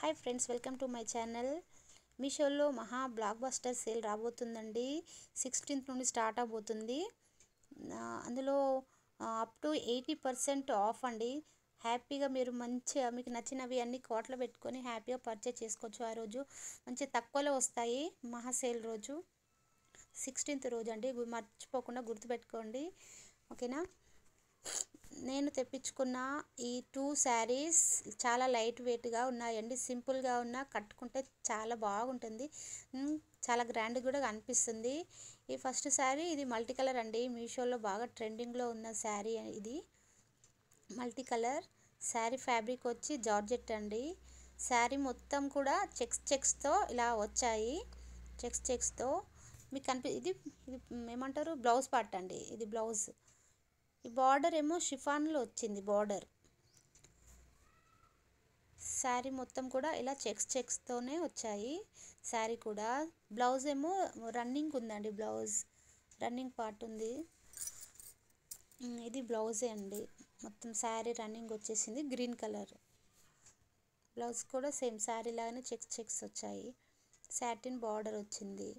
Hi friends, welcome to my channel. మీషోలో మహా block buster sale రాబోతుందండి. 16th నుండి start అవబోతుంది. అందులో అప్ టు 80% ఆఫ్ అండి. హ్యాపీగా మీరు మంచిగా మీకు నచ్చినవి అన్ని కోట్లో పెట్టుకొని హ్యాపీగా పర్చేజ్ చేసుకోవచ్చు. ఆ రోజు మంచి తక్కువలో వస్తాయి. మహా సేల్ రోజు 16th రోజు అండి. మర్చిపోకుండా గుర్తుపెట్టుకోండి, ఓకేనా. నేను తెప్పించుకున్న ఈ 2 శారీస్ చాలా లైట్ వెయిట్గా ఉన్నాయండి. సింపుల్గా ఉన్న కట్టుకుంటే చాలా బాగుంటుంది, చాలా గ్రాండ్ కూడా అనిపిస్తుంది. ఈ ఫస్ట్ శారీ ఇది మల్టీ కలర్ అండి. మీషోలో బాగా ట్రెండింగ్లో ఉన్న శారీ ఇది. మల్టీ కలర్ శారీ ఫ్యాబ్రిక్ వచ్చి జార్జెట్ అండి. శారీ మొత్తం కూడా చెక్స్తో ఇలా వచ్చాయి. చెక్స్తో మీకు ఇది ఏమంటారు, బ్లౌజ్ పార్ట్ అండి. ఇది బ్లౌజ్. ఈ బార్డర్ ఏమో షిఫాన్లో వచ్చింది బార్డర్. శారీ మొత్తం కూడా ఇలా చెక్స్తోనే వచ్చాయి. శారీ కూడా బ్లౌజ్ ఏమో రన్నింగ్ ఉందండి. బ్లౌజ్ రన్నింగ్ పార్ట్ ఉంది. ఇది బ్లౌజే అండి. మొత్తం శారీ రన్నింగ్ వచ్చేసింది. గ్రీన్ కలర్ బ్లౌజ్ కూడా సేమ్ శారీ లాగానే చెక్స్ వచ్చాయి. సాటిన్ బార్డర్ వచ్చింది.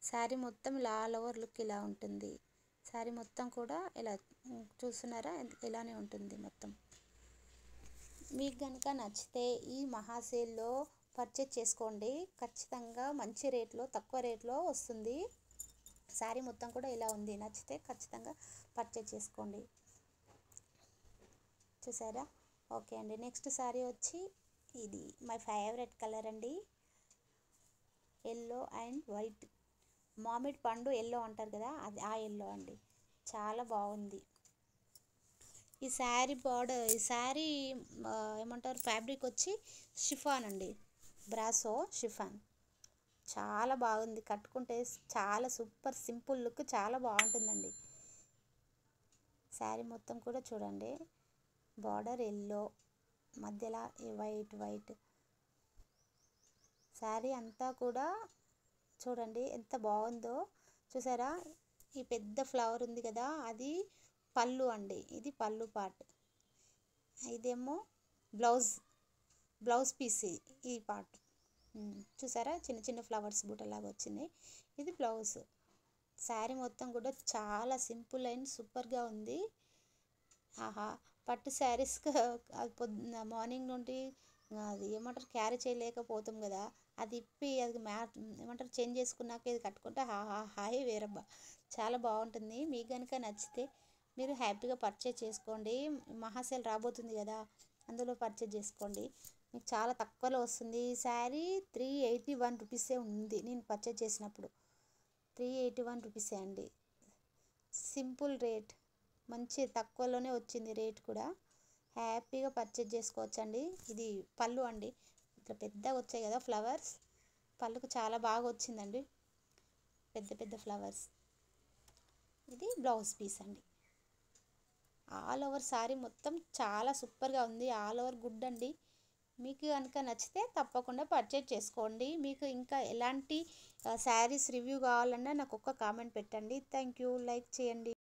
శారీ మొత్తం ఇలా ఆల్ ఓవర్ లుక్ ఇలా ఉంటుంది. శారీ మొత్తం కూడా ఇలా చూస్తున్నారా, ఇలానే ఉంటుంది మొత్తం. మీకు కనుక నచ్చితే ఈ మహాసేల్లో పర్చేజ్ చేసుకోండి. ఖచ్చితంగా మంచి రేట్లో, తక్కువ రేట్లో వస్తుంది. శారీ మొత్తం కూడా ఇలా ఉంది. నచ్చితే ఖచ్చితంగా పర్చేజ్ చేసుకోండి. చూసారా, ఓకే అండి. నెక్స్ట్ శారీ వచ్చి ఇది మై ఫేవరెట్ కలర్ అండి. ఎల్లో అండ్ వైట్, మామిడి పండు ఎల్లో అంటారు కదా, అది ఆ ఎల్లో అండి. చాలా బాగుంది. ఈ శారీ బార్డర్, ఈ శారీ ఏమంటారు, ఫ్యాబ్రిక్ వచ్చి షిఫాన్ అండి. బ్రాసో షిఫాన్ చాలా బాగుంది. కట్టుకుంటే చాలా సూపర్ సింపుల్ లుక్ చాలా బాగుంటుందండి. శారీ మొత్తం కూడా చూడండి, బార్డర్ ఎల్లో, మధ్యలో ఈ వైట్. శారీ అంతా కూడా చూడండి ఎంత బాగుందో. చూసారా, ఈ పెద్ద ఫ్లవర్ ఉంది కదా, అది పళ్ళు అండి. ఇది పళ్ళు పార్ట్. ఇదేమో బ్లౌజ్ పీస్. ఈ పార్ట్ చూసారా, చిన్న చిన్న ఫ్లవర్స్ బూటలాగా వచ్చినాయి. ఇది బ్లౌజ్. శారీ మొత్తం కూడా చాలా సింపుల్ అండ్ సూపర్గా ఉంది. ఆహా, పట్టు శారీస్ మార్నింగ్ నుండి అది ఏమంటారు, క్యారీ చేయలేకపోతాం కదా, అది ఇప్పి అది ఏమంటారు చేంజ్ చేసుకున్నాక ఇది కట్టుకుంటే హాయ్ వేరబ్బా, చాలా బాగుంటుంది. మీకు కనుక నచ్చితే మీరు హ్యాపీగా పర్చేజ్ చేసుకోండి. మహాసేల్ రాబోతుంది కదా, అందులో పర్చేజ్ చేసుకోండి. మీకు చాలా తక్కువలో వస్తుంది. ఈ శారీ 381 రూపీసే ఉంది. నేను పర్చేజ్ చేసినప్పుడు 381 రూపీసే అండి. సింపుల్ రేట్, మంచి తక్కువలోనే వచ్చింది రేట్ కూడా. హ్యాపీగా పర్చేజ్ చేసుకోవచ్చండి. ఇది పళ్ళు అండి. ఇట్లా పెద్దగా వచ్చాయి కదా ఫ్లవర్స్, పళ్ళుకు చాలా బాగా వచ్చిందండి, పెద్ద ఫ్లవర్స్. ఇది బ్లౌజ్ పీస్ అండి. ఆల్ ఓవర్ శారీ మొత్తం చాలా సూపర్గా ఉంది. ఆల్ ఓవర్ గుడ్ అండి. మీకు కనుక నచ్చితే తప్పకుండా పర్చేజ్ చేసుకోండి. మీకు ఇంకా ఎలాంటి శారీస్ రివ్యూ కావాలన్నా నాకు ఒక్క కామెంట్ పెట్టండి. Thank you. లైక్ చేయండి.